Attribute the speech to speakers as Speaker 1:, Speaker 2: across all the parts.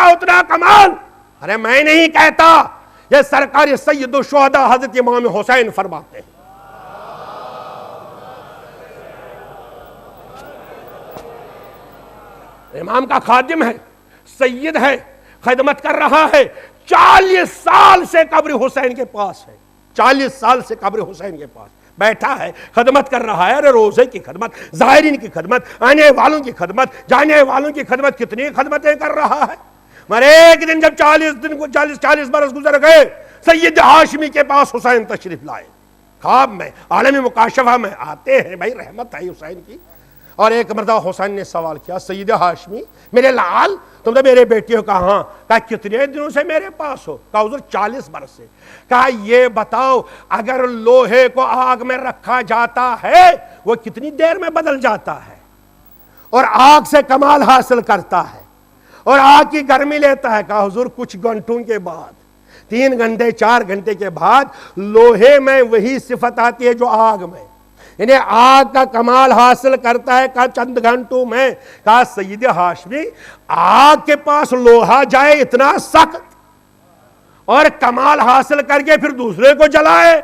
Speaker 1: کا اتنا کمال. ارے میں نہیں کہتا، یہ سرکار سید الشہداء حضرت امام حسین فرماتے ہیں. امام کا خادم ہے، سید ہے، خدمت کر رہا ہے، 40 سال سے قبر حسین کے پاس ہے، 40 سال سے قبر حسین کے پاس بیٹھا ہے، خدمت کر رہا ہے. ارے روزے کی خدمت، زائرین کی خدمت، آنے والوں کی خدمت، جانے والوں کی خدمت، کتنی خدمتیں کر رہا ہے. مگر ایک دن جب 40 برس گزر گئے، سید ہاشمی کے پاس حسین تشریف لائے. خواب میں، عالم مکاشفہ میں آتے ہیں، بھائی رحمت ہے حسین کی. اور ایک مرتبہ حسین نے سوال کیا، سید ہاشمی میرے لال، تم تو میرے بیٹے ہو. کہاں؟ کہا کتنے دنوں سے میرے پاس ہو؟ کہا حضور 40 برس سے. کہا یہ بتاؤ اگر لوہے کو آگ میں رکھا جاتا ہے وہ کتنی دیر میں بدل جاتا ہے اور آگ سے کمال حاصل کرتا ہے اور آگ کی گرمی لیتا ہے؟ کہا حضور کچھ گھنٹوں کے بعد، 3 گھنٹے 4 گھنٹے کے بعد لوہے میں وہی صفت آتی ہے جو آگ میں، یعنی آگ کا کمال حاصل کرتا ہے. کہا چند گھنٹوں میں. کہا سید ہاشمی آگ کے پاس لوہا جائے اتنا سخت اور کمال حاصل کر کے پھر دوسرے کو جلائے،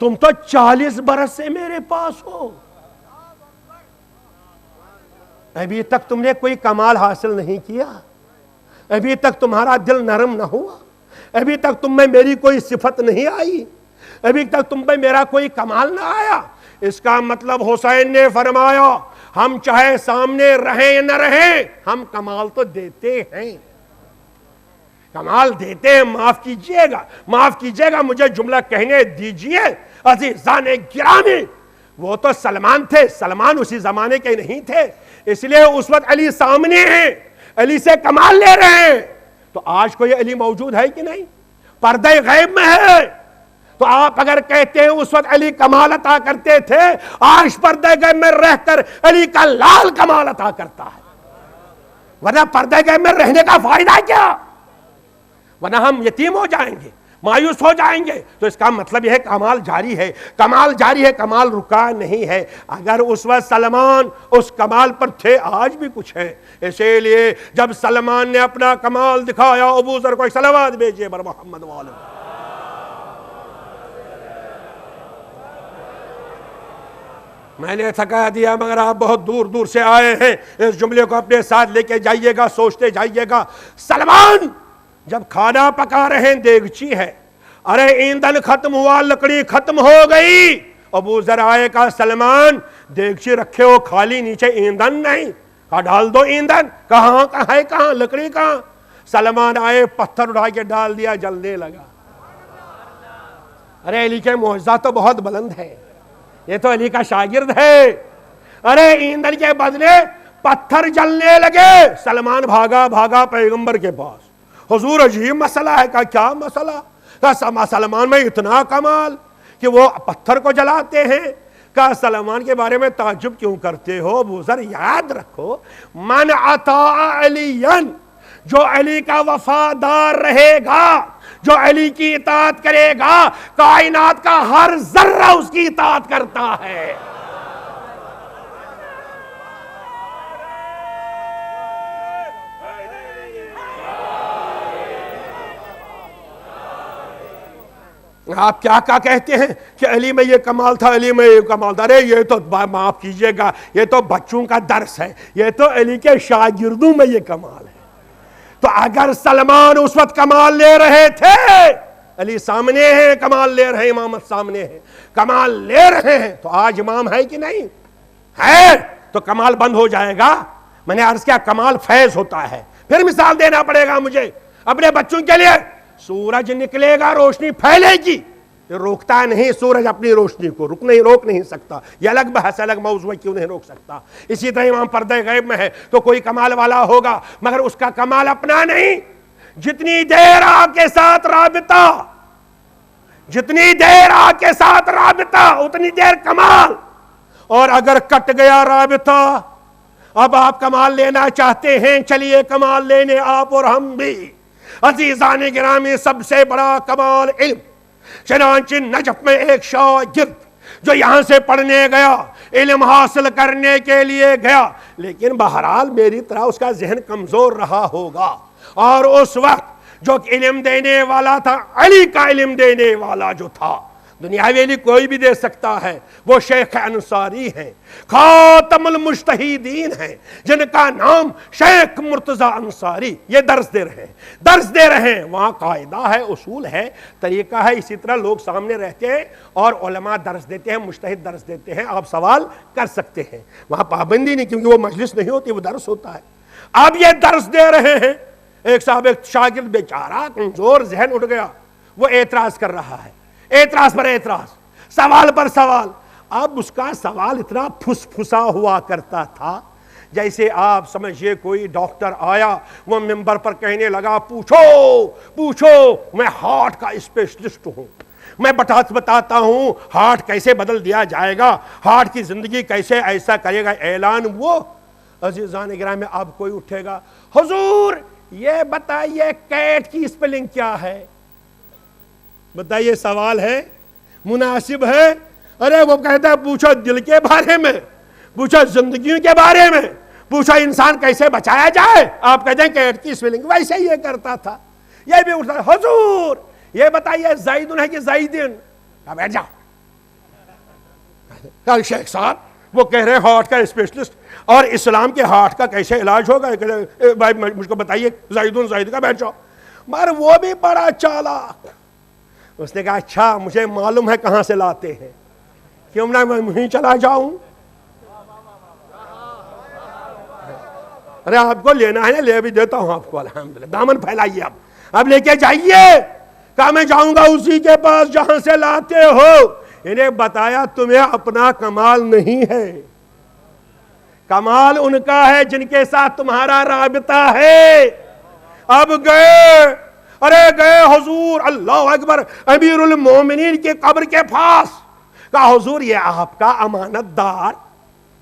Speaker 1: تم تو 40 برس سے میرے پاس ہو، ابھی تک تم نے کوئی کمال حاصل نہیں کیا، ابھی تک تمہارا دل نرم نہ ہوا، ابھی تک تم میں میری کوئی صفت نہیں آئی، ابھی تک تم میں میرا کوئی کمال نہ آیا. اس کا مطلب حسین نے فرمایا ہم چاہے سامنے رہیں یا نہ رہیں، ہم کمال تو دیتے ہیں، کمال دیتے ہیں. معاف کیجئے گا مجھے جملہ کہنے دیجئے عزیزان گرامی. وہ تو سلمان تھے، سلمان اسی زمانے کے نہیں تھے، اس لیے اس وقت علی سامنے ہیں، علی سے کمال لے رہے ہیں. تو آج کوئی علی موجود ہے کہ نہیں؟ پردہ غیب میں ہے. تو آپ اگر کہتے ہیں اس وقت علی کمال عطا کرتے تھے، آج پردہ غیب میں رہ کر علی کا لال کمال عطا کرتا ہے. ورنہ پردہ غیب میں رہنے کا فائدہ کیا؟ ورنہ ہم یتیم ہو جائیں گے، مایوس ہو جائیں گے. تو اس کا مطلب یہ ہے کمال جاری ہے، کمال جاری ہے، کمال رکا نہیں ہے. اگر اس وقت سلمان اس کمال پر تھے، آج بھی کچھ ہے. اسی لیے جب سلمان نے اپنا کمال دکھایا، ابو ذر کو ایک صلوات بھیجیے بر محمد وعلیہ. میں نے تھکا دیا مگر آپ بہت دور دور سے آئے ہیں، اس جملے کو اپنے ساتھ لے کے جائیے گا، سوچتے جائیے گا. سلمان جب کھانا پکا رہے ہیں، دیگچی ہے، ارے ایندھن ختم ہوا، لکڑی ختم ہو گئی. ابو ذر آئے، کہا سلمان دیگچی رکھے ہو خالی، نیچے ایندھن نہیں. کہا ڈال دو ایندھن. کہاں ہے، کہاں لکڑی کہاں؟ سلمان آئے، پتھر اٹھا کے ڈال دیا، جلنے لگا. ارے علی کے معجزات تو بہت بلند ہے، یہ تو علی کا شاگرد ہے. ارے ایندھن کے بدلے پتھر جلنے لگے. سلمان بھاگا پیغمبر کے پاس. حضور عجیب مسئلہ ہے. کہا کیا مسئلہ؟ کہا سلمان میں اتنا کمال کہ وہ پتھر کو جلاتے ہیں. کہا سلمان کے بارے میں تعجب کیوں کرتے ہو؟ ابو ذر یاد رکھو، من اطاع علیًا، جو علی کا وفادار رہے گا، جو علی کی اطاعت کرے گا، کائنات کا ہر ذرہ اس کی اطاعت کرتا ہے. آپ کیا کہتے ہیں کہ علی میں یہ کمال تھا، علی میں یہ کمال تھا. ارے یہ تو معاف کیجئے گا، یہ تو بچوں کا درس ہے، یہ تو علی کے شاگردوں میں یہ کمال ہے. تو اگر سلمان اس وقت کمال لے رہے تھے، علی سامنے ہیں، کمال لے رہے ہیں، امامت سامنے ہے، کمال لے رہے ہیں، تو آج امام ہے کہ نہیں ہے؟ تو کمال بند ہو جائے گا. میں نے عرض کیا کمال فیض ہوتا ہے. پھر مثال دینا پڑے گا مجھے اپنے بچوں کے لیے. سورج نکلے گا، روشنی پھیلے گی، روکتا نہیں سورج اپنی روشنی کو، روک نہیں سکتا. یہ الگ بحث، الگ موضوع ہے، کیوں نہیں روک سکتا. اسی طرح امام پردہ غیب میں ہے تو کوئی کمال والا ہوگا مگر اس کا کمال اپنا نہیں. جتنی دیر آپ کے ساتھ رابطہ، جتنی دیر آپ کے ساتھ رابطہ اتنی دیر کمال. اور اگر کٹ گیا رابطہ، اب آپ کمال لینا چاہتے ہیں، چلیے کمال لینے آپ اور ہم بھی. عزیزان گرامی، سب سے بڑا کمال علم. چنانچہ نجف میں ایک شاگرد جو یہاں سے پڑھنے گیا، علم حاصل کرنے کے لیے گیا، لیکن بہرحال میری طرح اس کا ذہن کمزور رہا ہوگا. اور اس وقت جو علم دینے والا تھا، علی کا علم دینے والا جو تھا، دنیاوی علم کوئی بھی دے سکتا ہے، وہ شیخ انصاری ہیں، خاتم المجتہدین ہیں، جن کا نام شیخ مرتضی انصاری، یہ درس دے رہے ہیں۔ وہاں قاعدہ ہے، اصول ہے، طریقہ ہے، اسی طرح لوگ سامنے رہتے ہیں اور علماء درس دیتے ہیں، مجتہد درس دیتے ہیں، آپ سوال کر سکتے ہیں، وہاں پابندی نہیں، کیونکہ وہ مجلس نہیں ہوتی، وہ درس ہوتا ہے۔ اب یہ درس دے رہے ہیں، ایک صاحب ایک شاگرد بیچارہ کمزور ذہن اٹھ گیا، وہ اعتراض کر رہا ہے، اعتراض پر اعتراض، سوال پر سوال۔ اب اس کا سوال اتنا پھس پھسا ہوا کرتا تھا جیسے آپ سمجھئے کوئی ڈاکٹر آیا، وہ ممبر پر کہنے لگا پوچھو میں ہارٹ کا اسپیشلسٹ ہوں، میں بتاتا ہوں ہارٹ کیسے بدل دیا جائے گا، ہارٹ کی زندگی کیسے ایسا کرے گا اعلان۔ وہ عزیزان گرامی میں اب کوئی اٹھے گا، حضور یہ بتائیے کیٹ کی اسپیلنگ کیا ہے، بتائیے سوال ہے، مناسب ہے؟ ارے وہ کہتا ہے پوچھو دل کے بارے میں، پوچھو زندگیوں کے بارے میں، پوچھو انسان کیسے بچایا جائے، آپ کہتے ہیں کیٹ کی اسپیلنگ۔ ویسے یہ کرتا تھا، یہ بھی اٹھتا ہے، حضور یہ بتائیے زیدن ہے کہ زیدن؟ بیٹھ جاؤ، کل شیخ صاحب وہ کہہ رہے ہیں ہارٹ کا اسپیشلسٹ، اور اسلام کے ہارٹ کا کیسے علاج ہوگا، بھائی مجھ کو بتائیے زید کا، بیٹھ جاؤ۔ مگر وہ بھی بڑا چالاک، اس نے کہا اچھا مجھے معلوم ہے کہاں سے لاتے ہیں، کیوں نہ میں وہیں چلا جاؤں؟ ارے آپ کو لینا ہے نا، لے بھی دیتا ہوں آپ کو، الحمدللہ، دامن پھیلائیے، اب لے کے جائیے۔ کہا میں جاؤں گا اسی کے پاس جہاں سے لاتے ہو۔ انہیں بتایا تمہیں اپنا کمال نہیں ہے، کمال ان کا ہے جن کے ساتھ تمہارا رابطہ ہے۔ اب گئے حضور، اللہ اکبر، امیر المومنین کی قبر کے پاس، کہا حضور یہ آپ کا امانت دار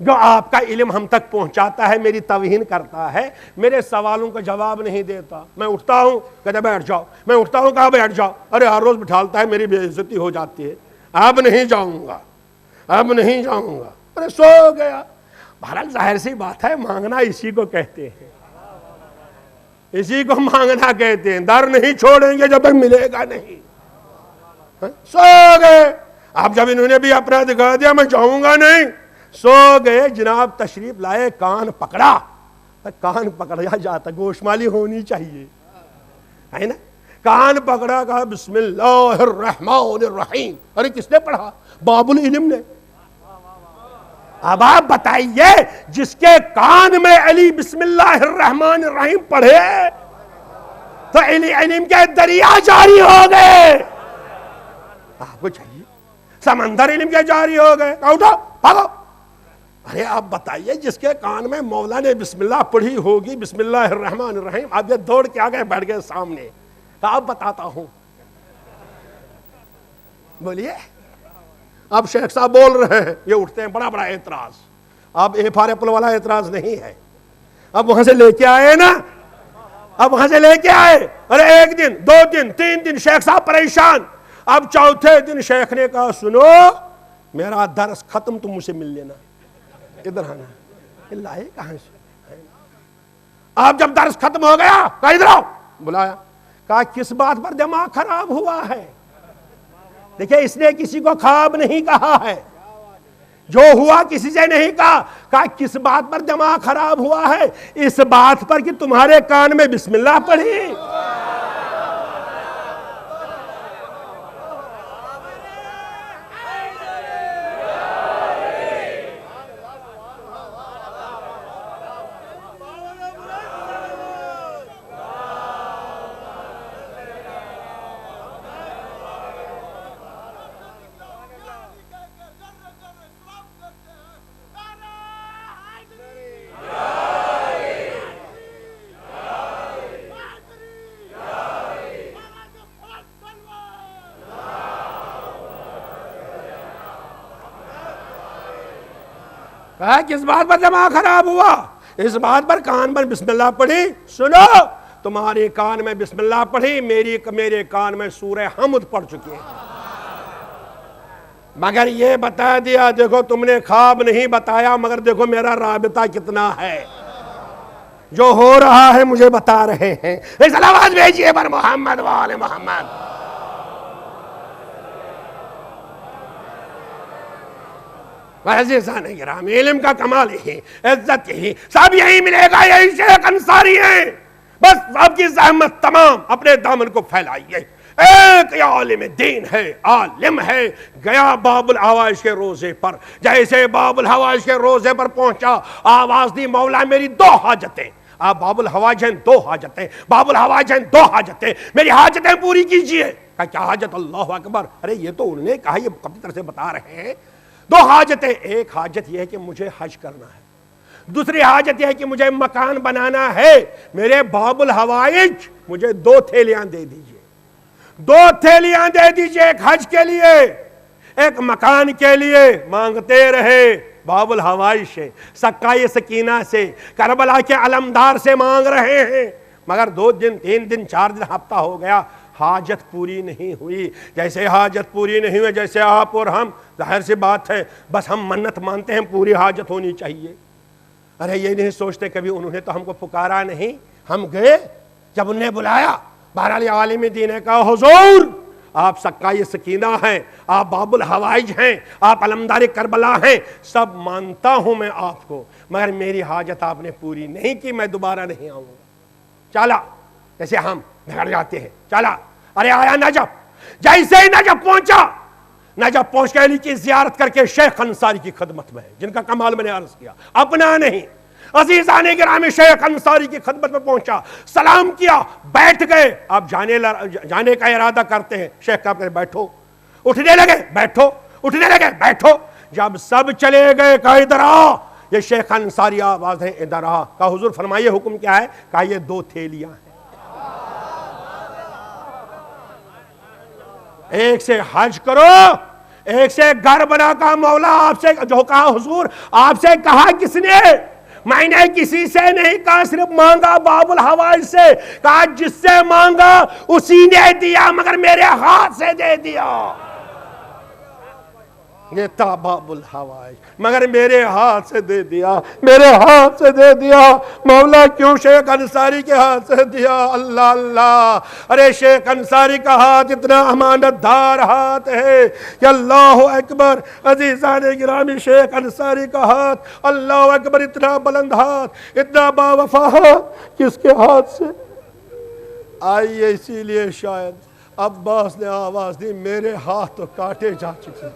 Speaker 1: جو آپ کا علم ہم تک پہنچاتا ہے میری توہین کرتا ہے، میرے سوالوں کا جواب نہیں دیتا، میں اٹھتا ہوں کہتا بیٹھ جاؤ، میں اٹھتا ہوں کہا بیٹھ جاؤ، ارے ہر روز بٹھالتا ہے، میری بے عزتی ہو جاتی ہے، اب نہیں جاؤں گا، اب نہیں جاؤں گا، ارے سو گیا۔ بہرحال ظاہر سی بات ہے، مانگنا اسی کو کہتے ہیں، اسی کو مانگنا کہتے ہیں، در نہیں چھوڑیں گے جب تک ملے گا نہیں۔ سو گئے، اب جب انہوں نے بھی اپنا دکھا دیا میں جاؤں گا نہیں، سو گئے۔ جناب تشریف لائے، کان پکڑا، کان پکڑا جاتا، گوشمالی ہونی چاہیے ہے نا، کان پکڑا، کہا بسم اللہ الرحمن الرحیم۔ ارے کس نے پڑھا؟ باب العلم نے۔ اب آپ بتائیے جس کے کان میں علی بسم اللہ الرحمن الرحیم پڑھے تو علم کے دریا جاری ہو گئے، آپ کو چاہیے سمندر علم کے جاری ہو گئے، اٹھو بھاگو۔ ارے آپ بتائیے جس کے کان میں مولا نے بسم اللہ پڑھی ہوگی، بسم اللہ الرحمن الرحیم، آپ یہ دوڑ کے آگئے بیٹھ گئے سامنے، آپ بتاتا ہوں، بولیے۔ اب شیخ صاحب بول رہے ہیں، یہ اٹھتے ہیں، بڑا بڑا اعتراض، اب اے فار ایپل والا اعتراض نہیں ہے، اب وہاں سے لے کے آئے نا، اب وہاں سے لے کے آئے، ارے ایک دن، دو دن، تین دن شیخ صاحب پریشان۔ اب چوتھے دن شیخ نے کہا سنو میرا درس ختم، تم مجھ سے مل لینا، ادھر آنا۔ اللہ ہے کہاں سے؟ اب جب درس ختم ہو گیا کہا ادھر آؤ، بلایا، کہا کس بات پر دماغ خراب ہوا ہے؟ دیکھیں اس نے کسی کو خواب نہیں کہا ہے، جو ہوا کسی سے نہیں کہا کس بات پر دماغ خراب ہوا ہے؟ اس بات پر کہ تمہارے کان میں بسم اللہ پڑھی۔ کس بات پر دماغ خراب ہوا؟ اس بات پر کان پر بسم اللہ پڑھی۔ سنو تمہارے کان میں بسم اللہ پڑھی، میرے کان میں سورہ حمد پڑھ چکے ہیں، مگر یہ بتا دیا دیکھو تم نے خواب نہیں بتایا، مگر دیکھو میرا رابطہ کتنا ہے، جو ہو رہا ہے مجھے بتا رہے ہیں. ایک صلوات بھیجیے پر محمد وآل محمد. عزیزان کرام، علم کا کمال یہی، عزت یہی، سب یہی ملے گا. یہی شیخ انصاری ہیں. بس آپ کی زحمت تمام اپنے دامن کو پھیلائیے. ایک عالم دین ہے، عالم ہے، گیا باب الحوائج کے روزے پر. جیسے باب الحوائج کے روزے پر پہنچا، آواز دی مولا میری 2 حاجتیں. آپ باب الحوائج ہیں 2 حاجتیں، باب الحوائج ہیں 2 حاجتیں، میری حاجتیں پوری کیجئے. کہا کیا حاجت؟ اللہ اکبر. ارے یہ تو انہوں نے کہا، یہ کب طرح سے بتا رہے ہیں. 2 حاجتیں. ایک حاجت یہ ہے کہ مجھے حج کرنا ہے. دوسری حاجت یہ ہے کہ مجھے مکان بنانا ہے. میرے باب الحوائج مجھے 2 تھیلیاں دے دیجئے. 2 تھیلیاں دے دیجئے، ایک حج کے لیے، ایک مکان کے لیے. مانگتے رہے باب الحوائج سے، سکائے سکینہ سے، کربلا کے علمدار سے مانگ رہے ہیں. مگر 2 دن 3 دن 4 دن ہفتہ ہو گیا، حاجت پوری نہیں ہوئی. جیسے حاجت پوری نہیں ہوئی، جیسے آپ اور ہم، ظاہر سی بات ہے بس ہم منت مانتے ہیں پوری حاجت ہونی چاہیے. ارے یہ نہیں سوچتے کبھی انہوں نے تو ہم کو پکارا نہیں، ہم گئے جب انہیں بلایا. بہرحال عالم دین نے کہا حضور آپ سکائے سکینہ ہیں، آپ باب الحوائج ہیں، آپ علمدار کربلا ہیں، سب مانتا ہوں میں آپ کو، مگر میری حاجت آپ نے پوری نہیں کی، میں دوبارہ نہیں آؤں گا. چلا جیسے ہم بھیڑ جاتے ہیں. چلا، ارے آیا نجف. جیسے ہی نجف پہنچا، نجف پہنچ کے علی کی زیارت کر کے شیخ انصاری کی خدمت میں، جن کا کمال میں نے عرض کیا، اپنا نہیں. عزیزان گرامی، شیخ انصاری کی خدمت میں پہنچا، سلام کیا، بیٹھ گئے. آپ جانے کا ارادہ کرتے ہیں. شیخ کہا بیٹھو. اٹھنے لگے، بیٹھو. اٹھنے لگے، بیٹھو. جب سب چلے گئے کہا ادھر آ. یہ شیخ انصاری آواز ہے، ادھر آ. کہا حضور فرمائیے حکم کیا ہے؟ کہا یہ 2 تھیلیاں ہیں، ایک سے حج کرو، ایک سے گھر بنا. کا مولا آپ سے جو کہا حضور آپ سے کہا کس نے؟ میں نے کسی سے نہیں کہا، صرف مانگا باب الحوائج سے. کہا جس سے مانگا اسی نے دیا، مگر میرے ہاتھ سے دے دیا. یہ تھا باب الحوائج، مگر میرے ہاتھ سے دے دیا، میرے ہاتھ سے دے دیا. مولا کیوں شیخ انصاری کے ہاتھ سے دیا؟ اللہ اللہ. ارے شیخ انصاری کا ہاتھ اتنا امانت دار ہاتھ ہے کہ اللہ اکبر. عزیزان گرامی، شیخ انصاری کا ہاتھ اللہ اکبر اتنا بلند ہاتھ، اتنا باوفا ہاتھ کہ اس کے ہاتھ سے آئیے. اسی لیے شاید عباس نے آواز دی، میرے ہاتھ تو کاٹے جا چکے.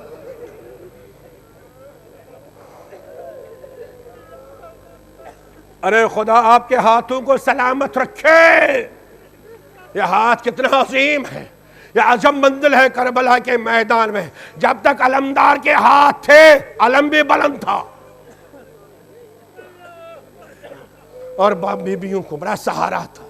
Speaker 1: ارے خدا آپ کے ہاتھوں کو سلامت رکھے. یہ ہاتھ کتنا عظیم ہے، یہ عظم منزل ہے کربلا کے میدان میں. جب تک علمدار کے ہاتھ تھے علم بھی بلند تھا، اور بیویوں کو بڑا سہارا تھا،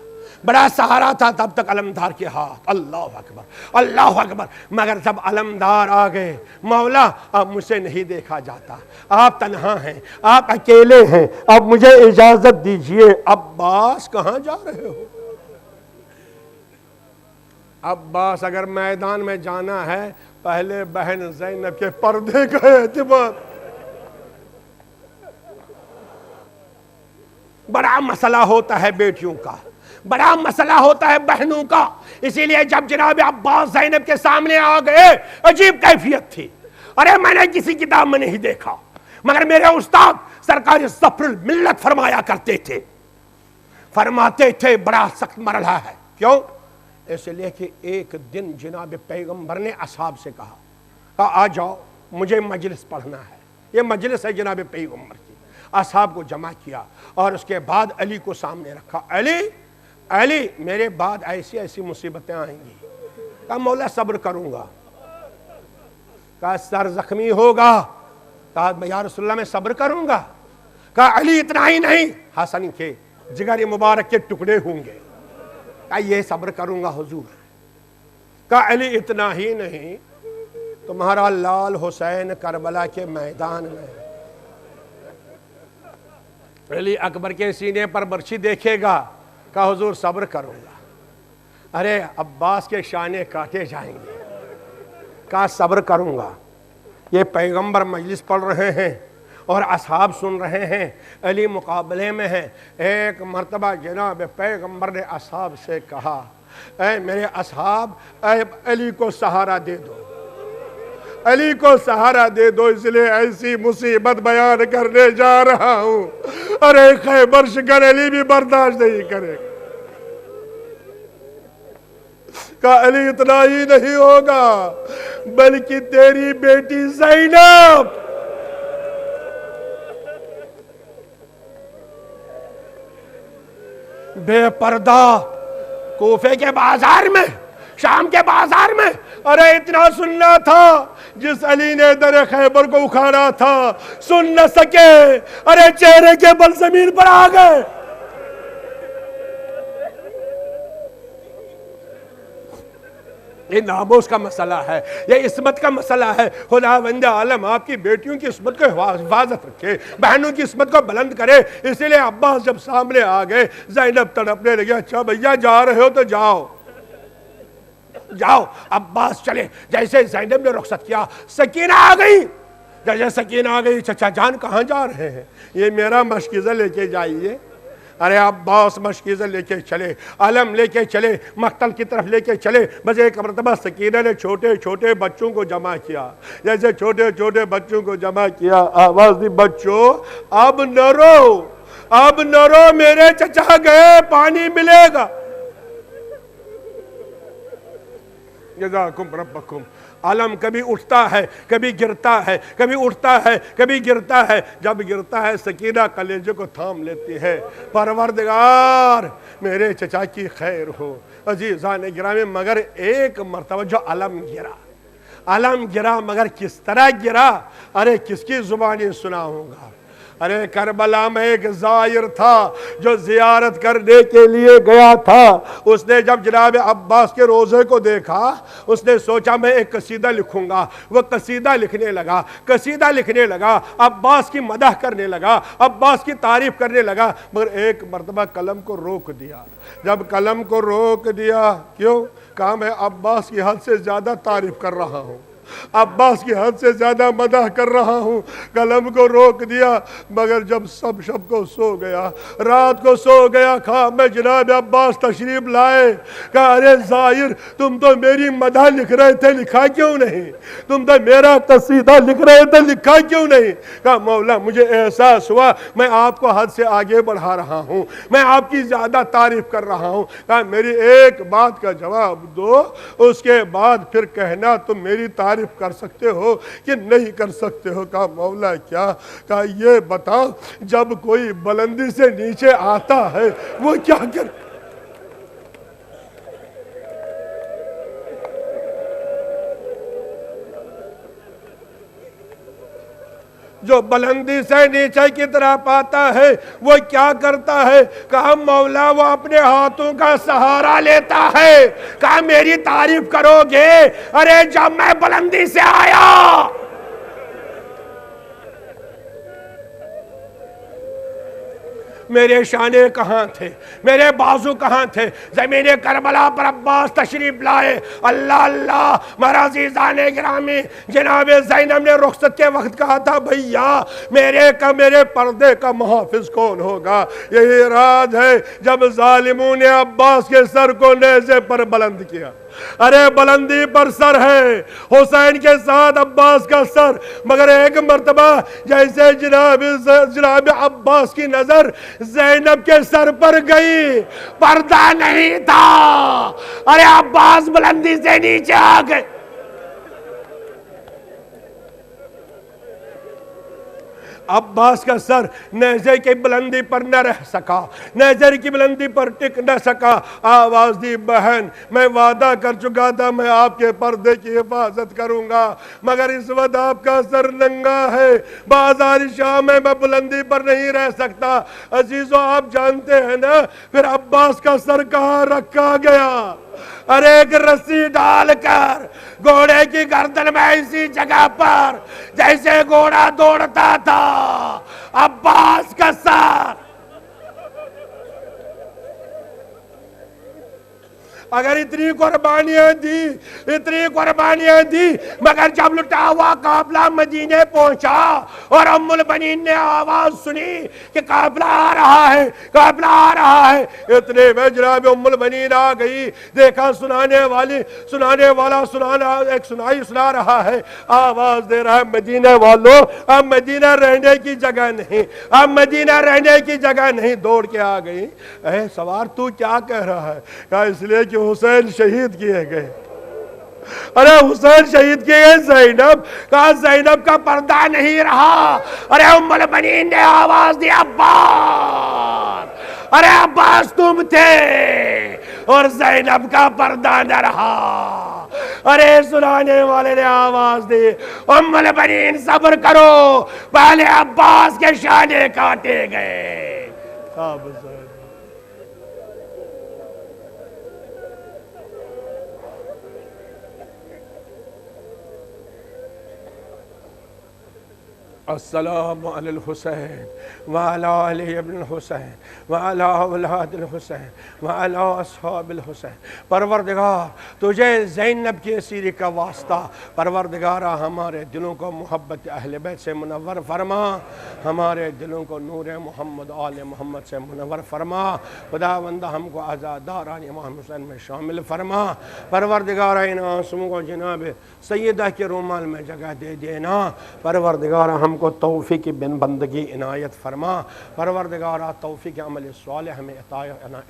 Speaker 1: بڑا سہارا تھا تب تک علمدار کے ہاتھ. اللہ اکبر، اللہ اکبر. مگر جب علمدار آ گئے، مولا اب مجھ سے نہیں دیکھا جاتا، آپ تنہا ہیں، آپ اکیلے ہیں، اب مجھے اجازت دیجئے. عباس کہاں جا رہے ہو؟ عباس اگر میدان میں جانا ہے پہلے بہن زینب کے پردے کا اعتبار. بڑا مسئلہ ہوتا ہے بیٹیوں کا، بڑا مسئلہ ہوتا ہے بہنوں کا. اسی لیے جب جناب عباس زینب کے سامنے آ گئے، عجیب کیفیت تھی. ارے میں نے کسی کتاب میں نہیں دیکھا، مگر میرے استاد سرکار ظفر الملت فرمایا کرتے تھے، فرماتے تھے بڑا سخت مرحلہ ہے. کیوں؟ اس لیے کہ ایک دن جناب پیغمبر نے اصحاب سے کہا آ جاؤ مجھے مجلس پڑھنا ہے. یہ مجلس ہے جناب پیغمبر کی. اصحاب کو جمع کیا اور اس کے بعد علی کو سامنے رکھا. علی میرے بعد ایسی ایسی مصیبتیں آئیں گی. کہا مولا صبر کروں گا. کہا سر زخمی ہوگا. کہا یا رسول اللہ میں صبر کروں گا. کہا علی اتنا ہی نہیں، حسن کے جگر مبارک کے ٹکڑے ہوں گے. کہا یہ صبر کروں گا حضور. کہا علی اتنا ہی نہیں، تمہارا لال حسین کربلا کے میدان میں علی اکبر کے سینے پر برچھی دیکھے گا. کہا حضور صبر کروں گا. ارے عباس کے شانے کاٹے جائیں گے. کہا صبر کروں گا. یہ پیغمبر مجلس پڑھ رہے ہیں اور اصحاب سن رہے ہیں، علی مقابلے میں ہیں۔ ایک مرتبہ جناب پیغمبر نے اصحاب سے کہا، اے میرے اصحاب، اے علی کو سہارا دے دو، علی کو سہارا دے دو، اس لیے ایسی مصیبت بیان کرنے جا رہا ہوں، ارے خیبر شکن علی بھی برداشت نہیں کرے گا۔ کہا علی اتنا ہی نہیں ہوگا، بلکہ تیری بیٹی زینب بے پردہ کوفے کے بازار میں، شام کے بازار میں، ارے اتنا سننا تھا، جس علی نے در خیبر کو اکھاڑا تھا سن نہ سکے، ارے چہرے کے بل زمین پر آ گئے۔ یہ ناموس کا مسئلہ ہے، یہ عصمت کا مسئلہ ہے۔ خداوند عالم آپ کی بیٹیوں کی عصمت کو حفاظت رکھے، بہنوں کی عصمت کو بلند کرے۔ اس لیے عباس جب سامنے آ گئے، زینب تڑپنے لگی، اچھا بھیا جا رہے ہو تو جاؤ جاؤ۔ عباس چلے، جیسے زینب نے رخصت کیا سکینہ آ گئی۔ جیسے سکینہ آ گئی، چچا جان کہاں جا رہے ہیں؟ یہ میرا مشکیزہ لے کے جائیے۔ ارے عباس مشکیزہ لے کے چلے، علم لے کے چلے، مقتل کی طرف لے کے چلے۔ بس ایک مرتبہ سکینہ نے چھوٹے چھوٹے بچوں کو جمع کیا، جیسے چھوٹے چھوٹے بچوں کو جمع کیا، آواز دی، بچوں اب نہ رو، اب نہ رو، میرے چچا گئے، پانی ملے گا۔ جزاکم ربکم۔ علم کبھی اٹھتا ہے، کبھی گرتا ہے، کبھی اٹھتا ہے، کبھی گرتا ہے۔ جب گرتا ہے سکینہ کلیجے کو تھام لیتی ہے، پروردگار میرے چچا کی خیر ہو۔ عزیزان گرامی، مگر ایک مرتبہ جو علم گرا، علم گرا، مگر کس طرح گرا؟ ارے کس کی زبانی سناؤں گا؟ ارے کربلا میں ایک زائر تھا جو زیارت کرنے کے لیے گیا تھا۔ اس نے جب جناب عباس کے روزے کو دیکھا، اس نے سوچا میں ایک قصیدہ لکھوں گا۔ وہ قصیدہ لکھنے لگا، قصیدہ لکھنے لگا، عباس کی مدح کرنے لگا، عباس کی تعریف کرنے لگا، مگر ایک مرتبہ قلم کو روک دیا۔ جب قلم کو روک دیا، کیوں؟ کہا میں عباس کی حد سے زیادہ تعریف کر رہا ہوں، عباس کی حد سے زیادہ مدح کر رہا ہوں۔ قلم کو روک دیا، مگر جب سب شب کو سو گیا، رات کو سو گیا، کہا میں جناب عباس تشریف لائے، کہا ارے زائر تم تو میری مدح لکھ رہے تھے، لکھا کیوں نہیں؟ تم تو میرا قصیدہ لکھ رہے تھے، لکھا کیوں نہیں؟ کہا مولا مجھے احساس ہوا میں آپ کو حد سے آگے بڑھا رہا ہوں، میں آپ کی زیادہ تعریف کر رہا ہوں۔ کہا میری ایک بات کا جواب دو، اس کے بعد پھر کہنا تم میری تعریف کر سکتے ہو کہ نہیں کر سکتے ہو۔ کہا مولا کیا؟ کہا یہ بتاؤ جب کوئی بلندی سے نیچے آتا ہے وہ کیا کر؟ جو بلندی سے نیچے کی طرف آتا ہے وہ کیا کرتا ہے؟ کہا مولا وہ اپنے ہاتھوں کا سہارا لیتا ہے۔ کہا میری تعریف کرو گے؟ ارے جب میں بلندی سے آیا، میرے شانے کہاں تھے، میرے بازو کہاں تھے؟ زمین کربلا پر عباس تشریف لائے۔ اللہ اللہ، میرا عزیزان گرامی، جناب زینب نے رخصت کے وقت کہا تھا بھیا میرے پردے کا محافظ کون ہوگا؟ یہی رات ہے جب ظالموں نے عباس کے سر کو نیزے پر بلند کیا۔ ارے بلندی پر سر ہے، حسین کے ساتھ عباس کا سر، مگر ایک مرتبہ جیسے جناب عباس کی نظر زینب کے سر پر گئی، پردہ نہیں تھا، ارے عباس بلندی سے نیچے آ گئے۔ عباس کا سر نیزے کی بلندی پر نہ رہ سکا، نیزے کی بلندی پر ٹک نہ سکا۔ آواز دی بہن میں وعدہ کر چکا تھا میں آپ کے پردے کی حفاظت کروں گا، مگر اس وقت آپ کا سر ننگا ہے، بازار شام میں بلندی پر نہیں رہ سکتا۔ عزیزو آپ جانتے ہیں نا پھر عباس کا سر کہاں رکھا گیا؟ ارے ایک رسی ڈال کر گھوڑے کی گردن میں ایسی جگہ پر جیسے گھوڑا دوڑتا تھا، عباس کا سر اگر اتنی قربانیاں دی مگر جب لٹا ہوا قافلہ مدینے پہنچا اور ام البنین نے آواز سنی کہ قافلہ آ رہا ہے، اتنے میں جناب ام البنین آ گئی، دیکھا سنانے والا ایک سنائی سنا رہا ہے، آواز دے رہا ہے مدینہ والوں اب مدینہ رہنے کی جگہ نہیں، دوڑ کے آ گئی، اے سوار تو کیا کہہ رہا ہے؟ کہا اس لیے کہ حسین شہید کیے گئے۔ ارے حسین شہید کیے گئے، زینب، کہا زینب کا پردہ نہیں رہا۔ ارے ام البنین نے آواز دی عباس، ارے عباس تم تھے اور زینب کا پردہ نہ رہا۔ ارے سنانے والے نے آواز دی ام البنین صبر کرو، پہلے عباس کے شانے کاٹے گئے۔ السلام علی الحسین وعلی علی ابن الحسین وعلی اولاد الحسین وعلی اصحاب الحسین۔ پروردگار تجھے زینب کی اسیری کا واسطہ، پروردگارہ ہمارے دلوں کو محبت اہل بیت سے منور فرما، ہمارے دلوں کو نور محمد آل محمد سے منور فرما، خداوند ہم کو عزاداران امام حسین میں شامل فرما۔ پروردگارہ ان آنسوؤں کو جناب سیدہ کے رومال میں جگہ دے دینا، پروردگارہ ہم کو توفیق بن بندگی عنایت فرما، پروردگارہ توفیق عمل صالح ہمیں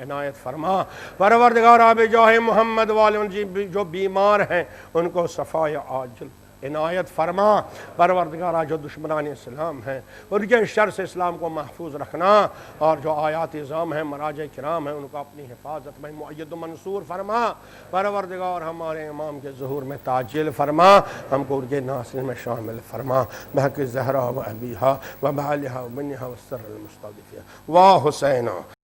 Speaker 1: عنایت فرما، پروردگارہ بجاہ محمد والے جو بیمار ہیں ان کو شفاء عاجل عنایت فرما، پروردگارہ جو دشمنان اسلام ہیں ان کے شر سے اسلام کو محفوظ رکھنا، اور جو آیات اعظام ہیں مراجع کرام ہیں ان کو اپنی حفاظت میں مؤید و منصور فرما، پروردگار ہمارے امام کے ظہور میں تعجیل فرما، ہم کو ان کے ناصرین میں شامل فرما، بحق زہرا و ابیہا و بعلہا و بنہا و سر المستضعفین و حسینہ